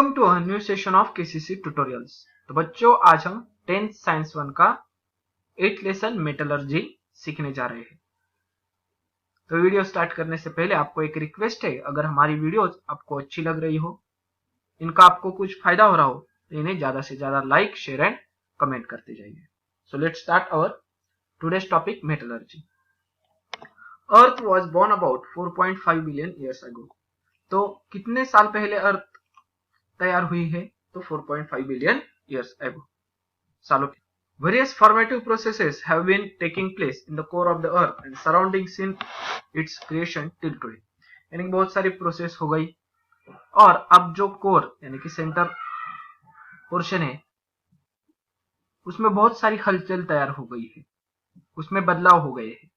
Welcome to a new session of KCC tutorials. तो बच्चों, आज हम 10th साइंस 1 का 8th लेसन मेटलर्जी सीखने जा रहे हैं। तो वीडियो स्टार्ट करने से पहले आपको एक रिक्वेस्ट है, अगर हमारी वीडियोस आपको अच्छी लग रही हो, इनका आपको कुछ फायदा हो रहा हो, तो इन्हें ज्यादा से ज्यादा लाइक, शेयर एंड कमेंट करते जाइए। So let's start our today's topic, metallurgy. Earth was born about 4.5 billion years ago. तो कितने साल पहले अर्थ तैयार हुई है? तो 4.5 बिलियन ईयर्स अगो, सालों के। Various formative processes have been taking place in the core of the earth and surroundings since its creation till today। यानी कि बहुत सारी प्रोसेस हो गई और अब जो कोर यानी कि सेंटर पोर्शन है, उसमें बहुत सारी हलचल तैयार हो गई है, उसमें बदलाव हो गए हैं।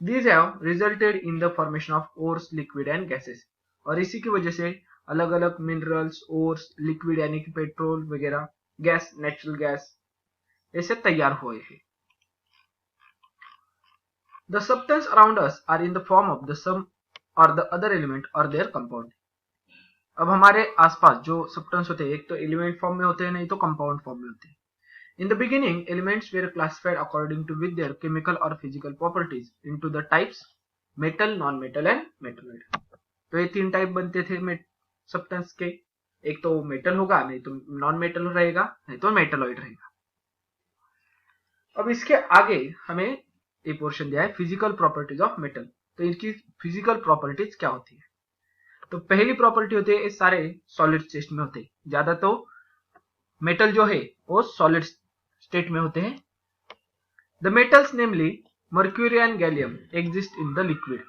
These have resulted in the formation of ores, liquid and gases। और इसी की वजह से अलग अलग मिनरल्स, ओर्स, लिक्विड यानी कि पेट्रोल वगैरह, गैस, नेचुरल गैस ऐसे तैयार हुए हैं। The substance around us are in the form of the sum or the other element or their compound। अब हमारे आसपास जो सब्सटेंस होते हैं, एक तो एलिमेंट फॉर्म में होते हैं, नहीं तो कंपाउंड फॉर्म में होते हैं। In the beginning, elements were classified according to with their chemical or physical properties into the types metal, non-metal and metalloid। तो ये तीन टाइप बनते थे सब्सटेंस के, एक तो मेटल होगा, नहीं तो नॉन मेटल रहेगा, नहीं तो मेटलॉइड रहेगा। अब इसके आगे हमें ये पोर्शन दिया है फिजिकल प्रॉपर्टीज ऑफ मेटल। तो इनकी फिजिकल प्रॉपर्टीज क्या होती है? तो पहली प्रॉपर्टी होती है, ये सारे सॉलिड स्टेट में होते हैं। ज्यादा तो मेटल जो है वो सॉलिड स्टेट में होते हैं। The metals namely mercury and gallium exist in the liquid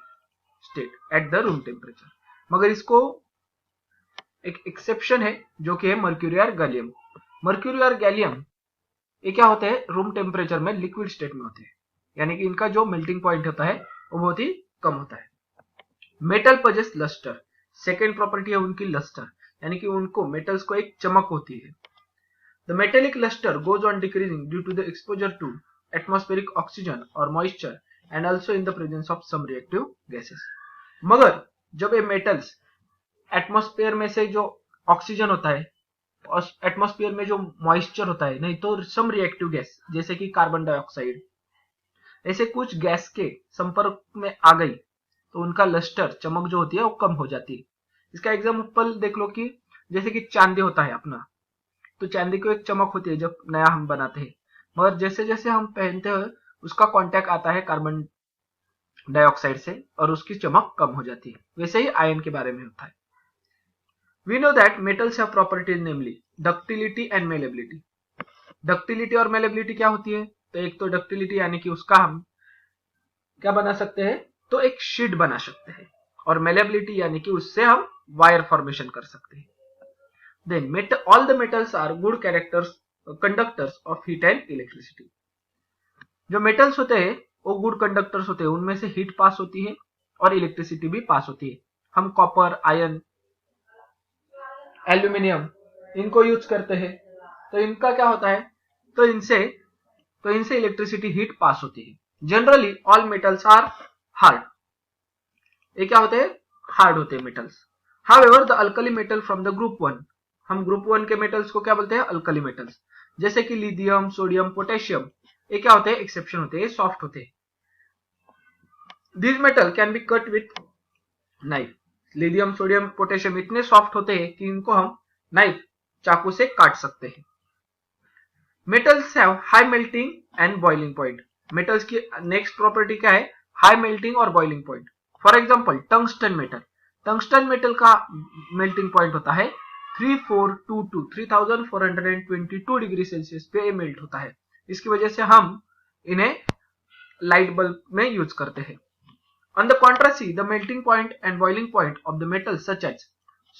state at the room temperature. मगर इसको एक एक्सेप्शन है, जो कि है मर्क्यूरी और गैलियम। मर्क्यूरी और गैलियम ये क्या होते हैं? रूम टेम्परेचर में लिक्विड स्टेट में होते हैं, यानी कि इनका जो मेल्टिंग पॉइंट होता है वो बहुत ही कम होता है। Metal possesses lustre, second property है उनकी लस्टर, यानी कि उनको मेटल्स को एक चमक होती है। The metallic lustre goes on decreasing due to the exposure to atmospheric oxygen और moisture and also in the presence of some reactive gases. मगर जब ये मेटल्स एटमॉस्फेयर में से जो ऑक्सीजन होता है और एटमॉस्फेयर में जो मॉइस्चर होता है, नहीं तो सम रिएक्टिव गैस जैसे कि कार्बन डाइऑक्साइड, ऐसे कुछ गैस के संपर्क में आ गई तो उनका लस्टर, चमक जो होती है वो कम हो जाती है। इसका एग्जांपल देख लो कि जैसे कि चांदी होता है अपना, तो चांदी को एक चमक होती है जब नया हम बनाते हैं, मगर जैसे जैसे हम पहनते हैं उसका कांटेक्ट आता है कार्बन डाइऑक्साइड से और उसकी चमक कम हो जाती है। वैसे ही आयन के बारे में होता है। We know that metals have properties namely ductility and malleability। Ductility और मेलेबिलिटी क्या होती है? तो एक तो डक्टिलिटी यानी कि उसका हम क्या बना सकते हैं? तो एक शीट बना सकते हैं, और मेलेबिलिटी यानी कि उससे हम वायर फॉर्मेशन कर सकते हैं। Then all the metals are good characters conductors of heat and electricity. जो मेटल्स होते हैं वो गुड कंडक्टर्स होते हैं, उनमें से हीट पास होती है और इलेक्ट्रिसिटी भी पास होती है। हम कॉपर, आयरन, एल्यूमिनियम इनको यूज करते हैं, तो इनका क्या होता है? तो इनसे इलेक्ट्रिसिटी, हीट पास होती है। Generally all metals are hard. ये क्या होते हैं? हार्ड होते हैं metals. However the alkali metal from the group 1, हम ग्रुप 1 के मेटल्स को क्या बोलते हैं? अल्कली मेटल्स, जैसे कि लिथियम, सोडियम, पोटेशियम, ये क्या होते हैं? एक्सेप्शन होते हैं, सॉफ्ट होते हैं। This metal can be cut with knife. Lithium, sodium, potassium इतने सॉफ्ट होते हैं कि इनको हम नाइफ, चाकू से काट सकते हैं। Metals have high melting and boiling point. Metals की नेक्स्ट प्रॉपर्टी क्या है? हाई मेल्टिंग और boiling point. For example tungsten metal, tungsten metal का मेल्टिंग पॉइंट होता है 3422 डिग्री सेल्सियस पे ये मेल्ट होता है। इसकी वजह से हम इन्हें लाइट बल्ब में यूज करते हैं। On the contrary, the melting point and boiling point of the metals such as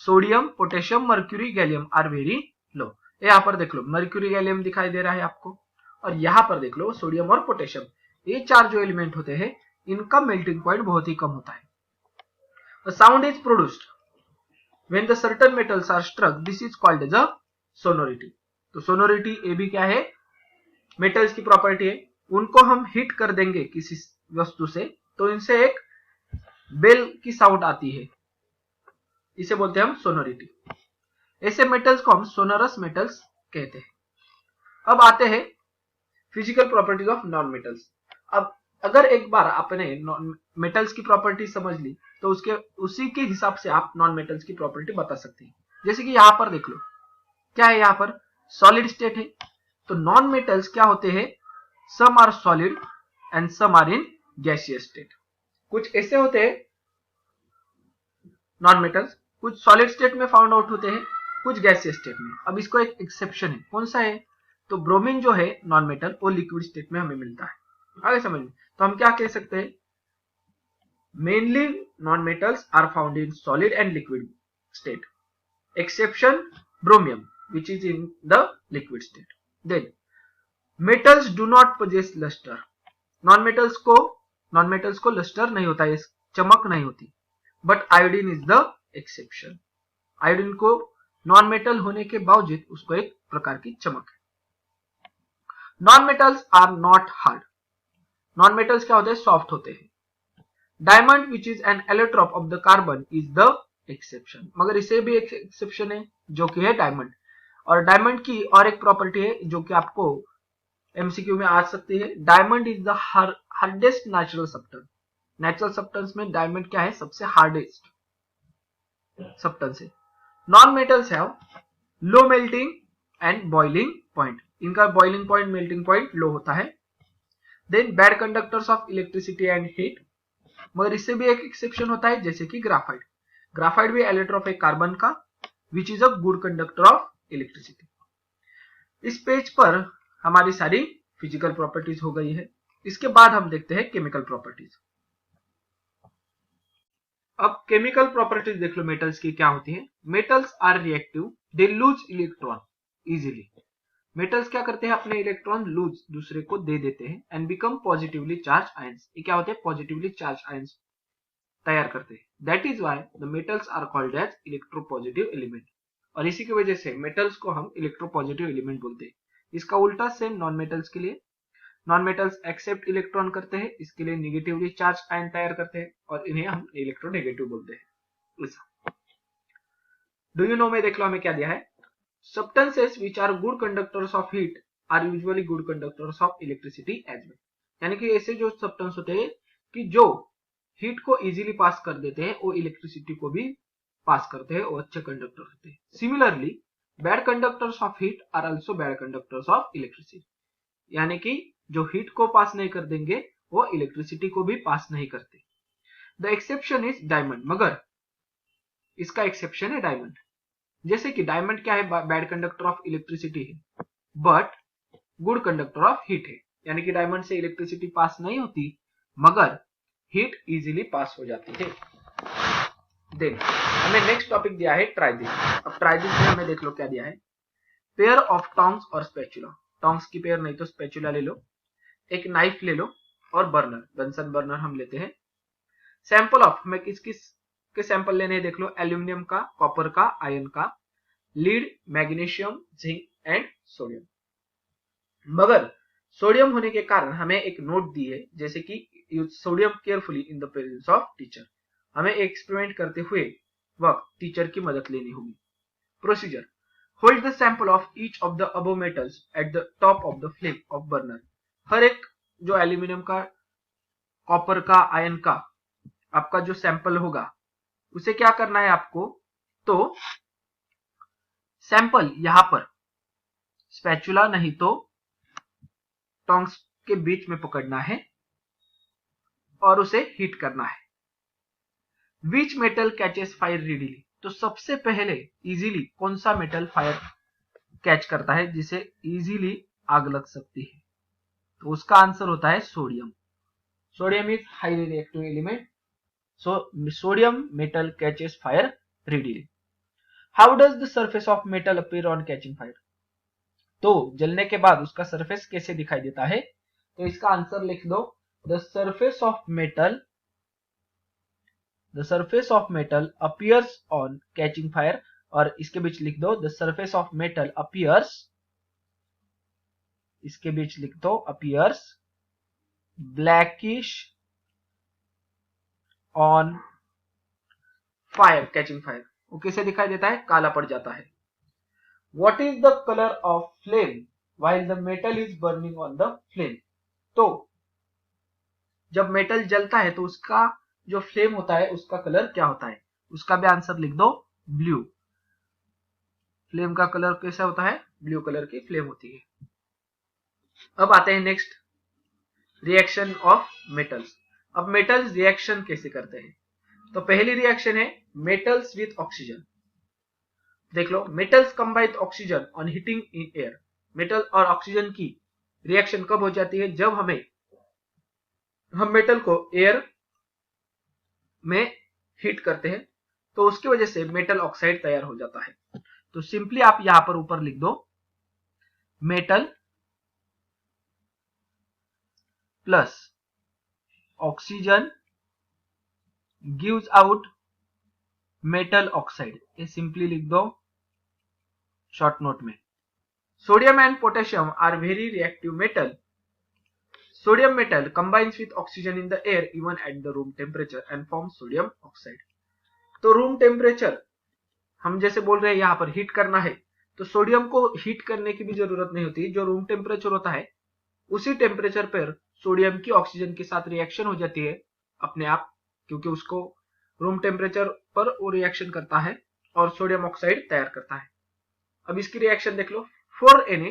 sodium, potassium, mercury, gallium are very low। यहाँ पर देख लो मर्क्यूरी, गैलियम दिखाई दे रहा है आपको, और यहाँ पर देख लो सोडियम और पोटेशियम, ये चार जो एलिमेंट होते हैं इनका मेल्टिंग पॉइंट बहुत ही कम होता है। The sound is produced when the certain metals are struck। This is called as a sonority। तो sonority ये भी क्या है? मेटल्स की प्रॉपर्टी है। उनको हम हिट कर देंगे किसी वस्तु से तो इनसे एक बेल की साउंड आती है, इसे बोलते हैं हम सोनोरिटी। ऐसे मेटल्स को हम सोनरस मेटल्स कहते हैं। अब आते हैं physical properties of non metals. अब अगर एक बार आपने मेटल्स की प्रॉपर्टी समझ ली तो उसी के हिसाब से आप नॉन मेटल्स की प्रॉपर्टी बता सकते हैं। जैसे कि यहां पर देख लो, क्या है यहां पर, सॉलिड स्टेट है। तो नॉन मेटल्स क्या होते हैं, some are solid and some are in gaseous state. कुछ ऐसे होते हैं नॉन मेटल्स, कुछ सॉलिड स्टेट में फाउंड आउट होते हैं, कुछ गैसियस स्टेट में। अब इसको एक एक्सेप्शन है, कौन सा है, तो ब्रोमीन जो है नॉन मेटल वो लिक्विड स्टेट में हमें मिलता है। आगे समझ में, तो हम क्या कह सकते हैं, mainly non metals are found in solid and liquid state, exception bromium which is in the liquid state. Then metals do not possess lustre. Non metals को लस्टर नहीं होता है, चमक नहीं होती, but iodine is the exception. Iodine को non metal होने के बावजूद उसको एक प्रकार की चमक है। Non metals are not hard. Non metals क्या होते हैं, सॉफ्ट होते हैं। Diamond which is an allotrope of the carbon is the exception, मगर इसे भी एक एक्सेप्शन है जो कि है डायमंड। और डायमंड की और एक प्रॉपर्टी है जो कि आपको एमसीक्यू में आ सकती है, diamond is the hardest natural substance. Natural substance में डायमंड क्या है, सबसे हार्डेस्ट सब्सटेंस है। Non metals have low melting and boiling point, इनका boiling point melting point low होता है। Then bad conductors of electricity and heat, मगर इससे भी एक एक्सेप्शन होता है, जैसे कि ग्राफाइट। ग्राफाइट भी एलेट्रॉप है कार्बन का, which is a good conductor of electricity. इस पेज पर हमारी सारी फिजिकल प्रॉपर्टीज हो गई है। इसके बाद हम देखते हैं केमिकल प्रॉपर्टीज। अब केमिकल प्रॉपर्टीज देख लो मेटल्स की क्या होती है। Metals are reactive, they lose electron easily. Metals क्या करते हैं, अपने इलेक्ट्रॉन लूज दूसरे को दे देते हैं and become positively charge ions. ये क्या होते हैं, पॉजिटिवली चार्ज आयंस तैयार करते हैं। That is why the metals are called as electropositive element. और इसी की वजह से मेटल्स को हम इलेक्ट्रोपॉजिटिव एलिमेंट बोलते हैं। इसका उल्टा सेम नॉन मेटल्स के लिए, नॉन मेटल्स एक्सेप्ट इलेक्ट्रॉन करते हैं, इसके लिए निगेटिवली चार्ज आयन तैयार करते हैं और इन्हें हम इलेक्ट्रोनेगेटिव बोलते हैं। डू यू नो में देख लो हमें क्या दिया है, substances which are good conductors of heat are usually good conductors of electricity as well। यानी कि ऐसे जो सब्सटेंस होते हैं कि जो हीट को इजीली पास कर देते हैं, वो इलेक्ट्रिसिटी को भी पास करते हैं, वो अच्छे कंडक्टर होते हैं। Similarly bad conductors of heat are also bad conductors of electricity, यानी कि जो हीट को पास नहीं कर देंगे वो इलेक्ट्रिसिटी को भी पास नहीं करते। द एक्सेप्शन इज डायमंड, मगर इसका एक्सेप्शन है डायमंड। जैसे कि डायमंड क्या है, बैड कंडक्टर ऑफ इलेक्ट्रिसिटी है but good conductor of heat है, यानी कि डायमंड से इलेक्ट्रिसिटी पास नहीं होती मगर हीट इजीली पास हो जाती है। देन हमें नेक्स्ट टॉपिक दिया है ट्राइजिन। अब ट्राइजिन में हमें देख लो क्या दिया है, पेयर ऑफ टोंग्स और स्पैचुला। टोंग्स की पेयर नहीं तो स्पैचुला ले लो, एक नाइफ ले लो और बर्नर, बेंसन बर्नर हम लेते हैं। सैंपल ऑफ, हमें किस किस के सैंपल लेने हैं देख लो, एल्यूमिनियम का, कॉपर का, आयरन का, lead, magnesium, zinc and sodium. मगर सोडियम होने के कारण हमें एक नोट दी है, जैसे कि use sodium carefully in the presence of teacher. हमें एक्सपेरिमेंट करते हुए वक्त टीचर की मदद लेनी होगी। Procedure, hold the sample of each of the above metals at the top of the flame of burner. हर एक जो एल्यूमिनियम का, कॉपर का, आयरन का आपका जो सैंपल होगा उसे क्या करना है आपको, तो सैंपल यहां पर स्पैचुला नहीं तो टोंग्स के बीच में पकड़ना है और उसे हीट करना है। विच मेटल कैचेस फायर रीडीली, तो सबसे पहले इजीली कौन सा मेटल फायर कैच करता है जिसे इजीली आग लग सकती है, तो उसका आंसर होता है sodium. Sodium is highly reactive element, so sodium metal catches fire readily। How does the surface of metal appear on catching fire, तो जलने के बाद उसका सरफेस कैसे दिखाई देता है, तो इसका आंसर लिख दो, the surface of metal appears on catching fire, और इसके बीच लिख दो the surface of metal appears, इसके बीच लिख दो appears blackish on fire catching fire. वो कैसे दिखाई देता है, काला पड़ जाता है। What is the colour of flame while the metal is burning on the flame. तो जब मेटल जलता है तो उसका जो फ्लेम होता है उसका कलर क्या होता है, उसका भी आंसर लिख दो ब्लू। फ्लेम का कलर कैसा होता है, ब्लू कलर की फ्लेम होती है। अब आते हैं नेक्स्ट, रिएक्शन ऑफ मेटल्स। अब मेटल्स रिएक्शन कैसे करते हैं, तो पहली रिएक्शन है मेटल्स विथ ऑक्सीजन। देख लो, metals combine oxygen on heating in air. Metal और ऑक्सीजन की रिएक्शन कब हो जाती है, जब हम मेटल को एयर में हीट करते हैं, तो उसकी वजह से मेटल ऑक्साइड तैयार हो जाता है। तो सिंपली आप यहां पर ऊपर लिख दो metal plus oxygen gives out metal oxide, ये सिंपली लिख दो शॉर्ट नोट में। Sodium and potassium are very reactive metal. Sodium metal combines with oxygen in the air even at the room temperature and forms sodium oxide। तो room temperature हम जैसे बोल रहे हैं यहाँ पर हीट करना है, तो सोडियम को हीट करने की भी जरूरत नहीं होती। जो रूम टेम्परेचर होता है उसी टेम्परेचर पर सोडियम की ऑक्सीजन के साथ रिएक्शन हो जाती है अपने आप, क्योंकि उसको रूम टेम्परेचर पर वो रिएक्शन करता है और सोडियम ऑक्साइड तैयार करता है। अब इसकी रिएक्शन देख लो, 4Na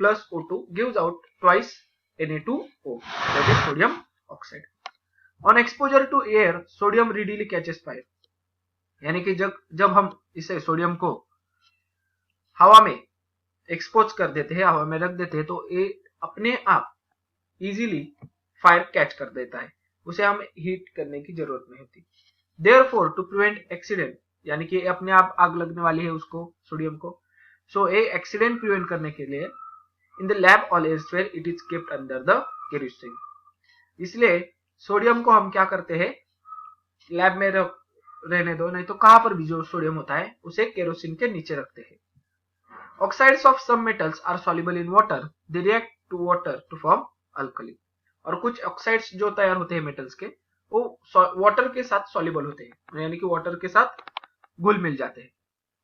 plus O2 gives out twice Na2O, that is sodium oxide। On exposure to air, sodium readily catches fire। यानी कि जब हम इसे सोडियम को हवा में एक्सपोज कर देते हैं, हवा में रख देते हैं, तो ये अपने आप इजीली फायर कैच कर देता है, उसे हम हीट करने की जरूरत नहीं होती। देयरफॉर टू प्रिवेंट एक्सीडेंट, यानी कि अपने आप आग लगने वाली है उसको, सोडियम को, सो ए एक्सीडेंट प्रिवेंट करने के लिए in the lab all elsewhere it is kept under the kerosene. इसलिए सोडियम को हम क्या करते हैं, लैब में रहने दो, नहीं तो कहां पर भी जो सोडियम होता है उसे केरोसिन के नीचे रखते हैं। Oxides of some metals are soluble in water, they react to water to form alkali. और कुछ ऑक्साइड्स जो तैयार होते हैं मेटल्स के, वो वाटर के साथ सॉल्युबल होते हैं, यानी कि वाटर के साथ घुल मिल जाते हैं,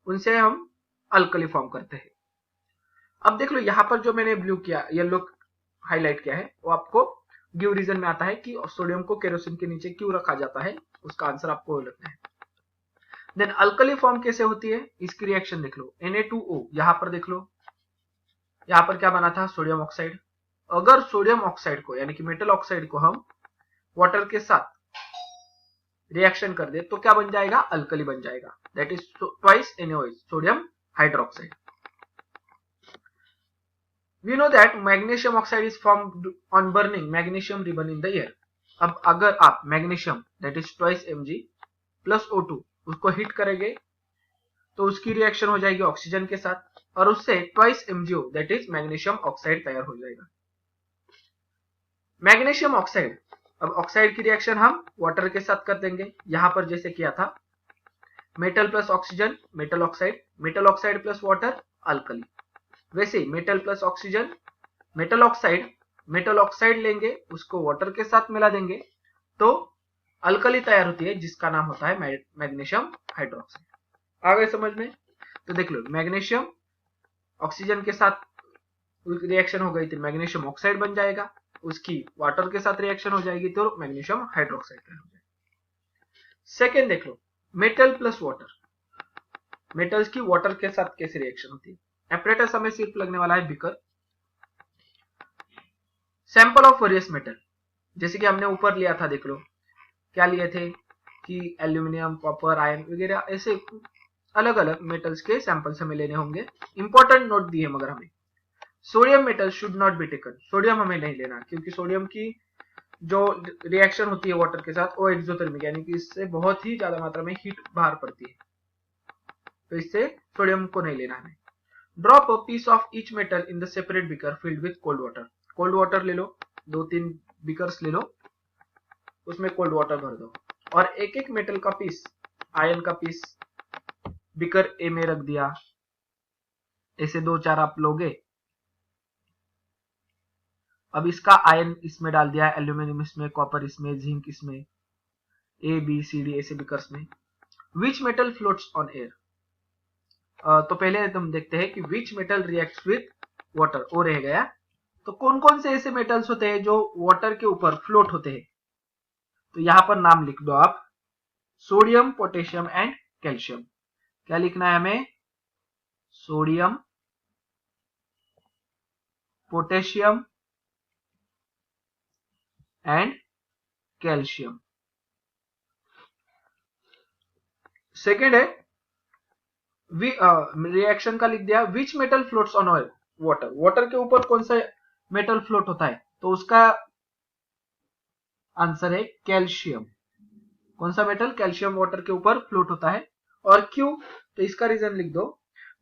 उनसे हम अल्कली फॉर्म करते हैं। अब देख लो यहां पर जो मैंने ब्लू किया, येलो हाईलाइट किया है, वो आपको गिव रीजन में आता है कि सोडियम को केरोसिन के नीचे क्यों रखा जाता है, उसका आंसर आपको लगना है। देन अल्कली फॉर्म कैसे होती है, इसकी रिएक्शन देख लो, Na2O, यहां पर देख लो, यहां पर क्या बना था, सोडियम ऑक्साइड। अगर सोडियम ऑक्साइड को यानी कि मेटल ऑक्साइड को हम वाटर के साथ रिएक्शन कर दे तो क्या बन जाएगा, अल्कली बन जाएगा, that is twice NaOH, sodium hydroxide. We know that magnesium oxide is formed on burning magnesium ribbon in the air। अब अगर आप magnesium that is twice Mg plus O2 उसको हिट करेंगे तो उसकी रिएक्शन हो जाएगी ऑक्सीजन के साथ, और उससे twice MgO that is magnesium oxide तैयार हो जाएगा। मैग्नीशियम ऑक्साइड, अब ऑक्साइड की रिएक्शन हम वाटर के साथ कर देंगे, यहां पर जैसे किया था, metal plus oxygen metal oxide plus water alkali. वैसे metal plus oxygen metal oxide लेंगे, उसको वाटर के साथ मिला देंगे तो अल्कली तैयार होती है, जिसका नाम होता है मैग्नीशियम हाइड्रोक्साइड। आ गए समझ में? तो देख लो, मैग्नीशियम ऑक्सीजन के साथ रिएक्शन हो गई थी, मैग्नीशियम ऑक्साइड बन जाएगा, उसकी वाटर के साथ रिएक्शन हो जाएगी तो मैग्नीशियम हाइड्रोक्साइड तैयार हो जाएगा। सेकेंड देख लो, मेटल प्लस वाटर, मेटल्स की वाटर के साथ कैसे रिएक्शन होती है। एपरेटस हमें सिर्फ लगने वाला है beaker. Sample of various metal, जैसे कि हमने ऊपर लिया था, देख लो क्या लिए थे कि एल्यूमिनियम, कॉपर, आयरन वगैरह, ऐसे अलग अलग मेटल्स के सैंपल्स हमें लेने होंगे। इंपॉर्टेंट नोट दिए मगर हमें, sodium metal should not be taken, sodium हमें नहीं लेना, क्योंकि सोडियम की जो रिएक्शन होती है वाटर के साथ वो एक्सोथर्मिक, यानी कि इससे बहुत ही ज्यादा मात्रा में हीट बाहर पड़ती है, तो इससे सोडियम को नहीं लेना हमें। Drop a piece of each metal in the separate beaker filled with cold water, cold water ले लो, 2-3 बीकर्स ले लो, उसमें कोल्ड वाटर भर दो, और एक एक मेटल का पीस, आयरन का पीस बीकर ए में रख दिया, ऐसे 2-4 आप लोगे। अब इसका आयरन इसमें डाल दिया, एल्यूमिनियम इसमें, कॉपर इसमें, जिंक इसमें, A B C D ऐसे बीकर्स में। Which metal floats on air, तो पहले हम देखते हैं कि which metal reacts with water, वो रह गया। तो कौन कौन से ऐसे मेटल्स होते हैं जो वाटर के ऊपर फ्लोट होते हैं? तो यहां पर नाम लिख दो आप, सोडियम, पोटेशियम एंड कैल्शियम। क्या लिखना है हमें? Sodium, potassium and calcium. Second है, रिएक्शन का लिख दिया, which metal floats on oil water, water के ऊपर कौन सा मेटल फ्लोट होता है? तो उसका आंसर है कैल्शियम। कौन सा मेटल? कैल्शियम वाटर के ऊपर फ्लोट होता है। और क्यों? तो इसका रीजन लिख दो,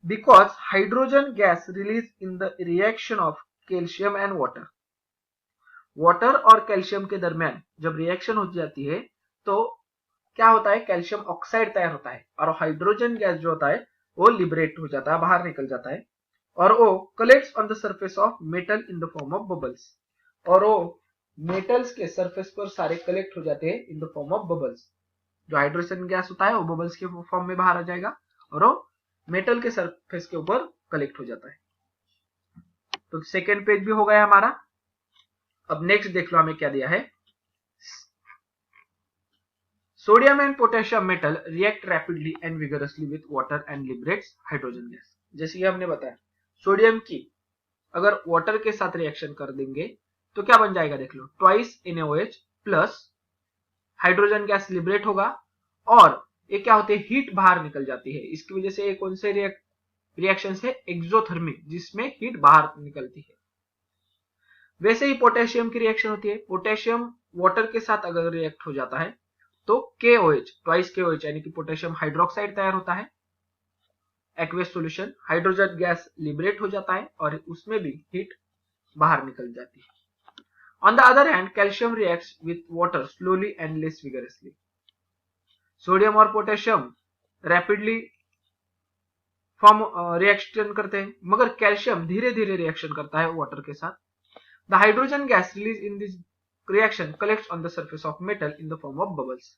because hydrogen gas release in the reaction of calcium and water. Water और कैल्शियम के दरमियान जब रिएक्शन हो जाती है तो क्या होता है? कैल्शियम ऑक्साइड तैयार होता है और हाइड्रोजन गैस जो होता है वो लिबरेट हो जाता है, बाहर निकल जाता है, और वो collects on the surface of metal in the form of bubbles. और वो मेटल्स के सरफेस पर सारे कलेक्ट हो जाते हैं in the form of bubbles. जो हाइड्रोजन गैस होता है वो बबल्स के फॉर्म में बाहर आ जाएगा और वो मेटल के सरफेस के ऊपर कलेक्ट हो जाता है। तो सेकेंड पेज भी हो गया हमारा। अब नेक्स्ट देख लो हमें क्या दिया है। Sodium and potassium metal react rapidly and vigorously with water and liberates hydrogen gas. जैसे कि हमने बताया, सोडियम की अगर वाटर के साथ रिएक्शन कर देंगे तो क्या बन जाएगा? देख लो, twice NaOH plus hydrogen gas liberate होगा और ये क्या होते हैं? हीट बाहर निकल जाती है। इसकी वजह से कौन से रिएक्शन है? एक्सोथर्मिक, जिसमें हीट बाहर निकलती है। वैसे ही पोटेशियम की रिएक्शन होती है। पोटेशियम वाटर के साथ अगर रिएक्ट हो जाता है तो KOH, ट्वाइस KOH यानी कि पोटेशियम हाइड्रोक्साइड तैयार होता है, aqueous solution. Hydrogen gas liberate हो जाता है और उसमें भी हीट बाहर निकल जाती है। On the other hand, calcium reacts with water slowly and less vigorously. Sodium और पोटेशियम रैपिडली रिएक्शन करते हैं, मगर कैल्शियम धीरे धीरे रिएक्शन करता है वाटर के साथ। The hydrogen gas release in this reaction collects on the surface of metal in the form of bubbles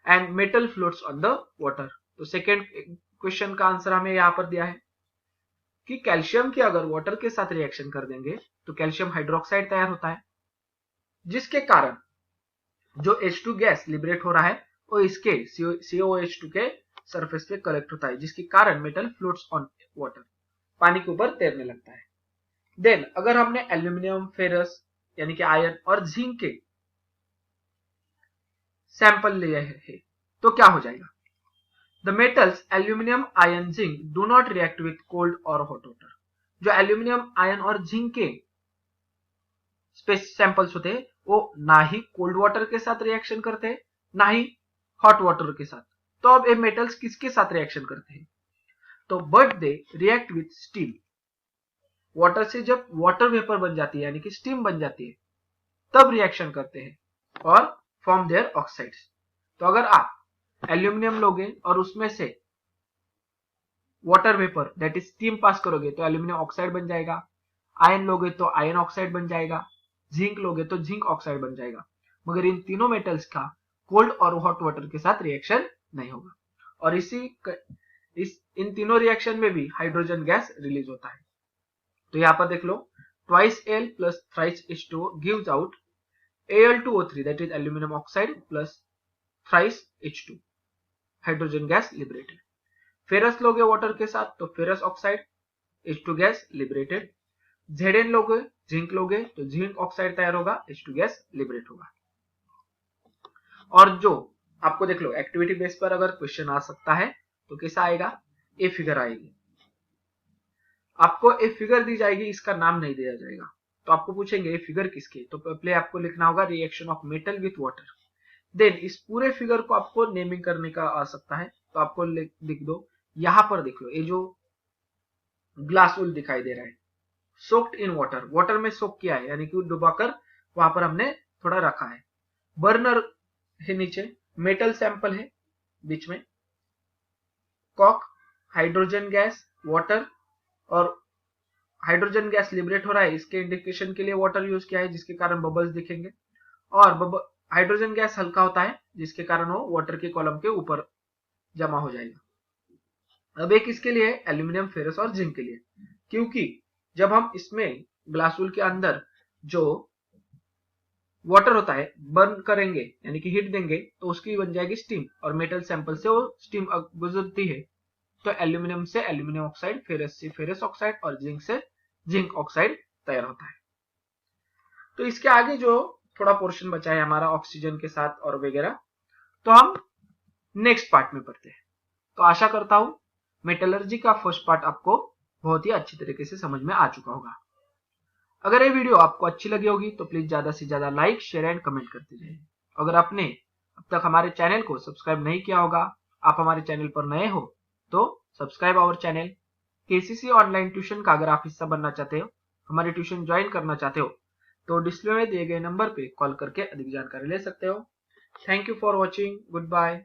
and metal floats on the water. तो सेकेंड क्वेश्चन का आंसर हमें यहां पर दिया है कि कैल्शियम की अगर वाटर के साथ रिएक्शन कर देंगे तो कैल्शियम हाइड्रोक्साइड तैयार होता है, जिसके कारण जो H2 गैस लिबरेट हो रहा है वो इसके COH2 के सरफेस पे कलेक्ट होता है, जिसके कारण मेटल फ्लोट्स ऑन वाटर, पानी के ऊपर तैरने लगता है। देन अगर हमने एल्यूमिनियम, फेरस यानी कि आयरन और जिंक के सैंपल लिए हैं तो क्या हो जाएगा? The metals aluminium, iron, zinc do not react with cold और हॉट वाटर। जो एल्यूमिनियम, आयरन और जिंक के सैंपल्स होते हैं वो ना ही कोल्ड वाटर के साथ रिएक्शन करते हैं ना ही हॉट वाटर के साथ। तो अब ये मेटल्स किसके साथ रिएक्शन करते हैं? तो but they react with steam. Water से जब वाटर वेपर बन जाती है यानी कि स्टीम बन जाती है तब रिएक्शन करते हैं और फॉर्म देयर ऑक्साइड्स। तो अगर आप एल्यूमिनियम लोगे और उसमें से water vapour that is steam pass करोगे तो एल्यूमिनियम ऑक्साइड बन जाएगा। आयरन लोगे तो आयरन ऑक्साइड बन जाएगा, जिंक लोगे तो जिंक ऑक्साइड बन जाएगा। मगर इन तीनों मेटल्स का कोल्ड और हॉट वाटर के साथ रिएक्शन नहीं होगा और इन तीनों रिएक्शन में भी हाइड्रोजन गैस रिलीज होता है। तो यहां पर देख लो, twice Al plus thrice H2O gives out Al2O3 that is aluminium oxide plus thrice H2, hydrogen gas liberated. Ferrous लोगे वाटर के साथ तो ferrous oxide, H2 gas liberated. Zn लोगे, जिंक लोगे तो जिंक ऑक्साइड तैयार होगा, H2 गैस लिबरेट होगा। और जो आपको देख लो एक्टिविटी बेस पर अगर क्वेश्चन आ सकता है तो कैसा आएगा? ए फिगर आएगी। आपको ए फिगर दी जाएगी, इसका नाम नहीं दिया जाएगा। तो आपको पूछेंगे ये फिगर किसके, तो पहले आपको लिखना होगा reaction of metal with water. Then इस पूरे फिगर को आपको नेमिंग करने का आ सकता है तो आपको लिख दो। यहां पर देख लो, ये जो ग्लास वूल दिखाई दे रहा है सोक्ड इन वाटर, वाटर में सोक किया है यानी कि डुबाकर वहां पर हमने थोड़ा रखा है। बर्नर है नीचे, मेटल सैंपल है बीच में, कॉक, हाइड्रोजन गैस, वाटर, और हाइड्रोजन गैस लिबरेट हो रहा है, इसके इंडिकेशन के लिए वाटर यूज किया है जिसके कारण बबल्स दिखेंगे। और हाइड्रोजन गैस हल्का होता है जिसके कारण वो वाटर के कॉलम के ऊपर जमा हो जाएगा। अब एक इसके लिए एल्यूमिनियम, फेरस और जिंक के लिए, क्योंकि जब हम इसमें ग्लासुल के अंदर जो वाटर होता है बर्न करेंगे यानी कि हीट देंगे तो उसकी बन जाएगी स्टीम, और मेटल सैंपल से वो स्टीम गुजरती है तो एल्यूमिनियम से एल्यूमिनियम ऑक्साइड, फेरस से फेरस ऑक्साइड और जिंक से जिंक ऑक्साइड तैयार होता है। तो इसके आगे जो थोड़ा पोर्शन बचा है हमारा ऑक्सीजन के साथ और वगैरह, तो हम नेक्स्ट पार्ट में पढ़ते हैं। तो आशा करता हूं मेटलर्जी का फर्स्ट पार्ट आपको बहुत ही अच्छी तरीके से समझ में आ चुका होगा। अगर ये वीडियो आपको अच्छी लगी होगी तो प्लीज ज्यादा से ज्यादा लाइक, शेयर एंड कमेंट करते रहिए। अगर आपने अब तक हमारे चैनल को सब्सक्राइब नहीं किया होगा, आप हमारे चैनल पर नए हो तो subscribe our channel. KCC online tuition का अगर आप हिस्सा बनना चाहते हो, हमारी ट्यूशन ज्वाइन करना चाहते हो तो डिस्प्ले में दिए गए नंबर पे कॉल करके अधिक जानकारी ले सकते हो। Thank you for watching, good bye.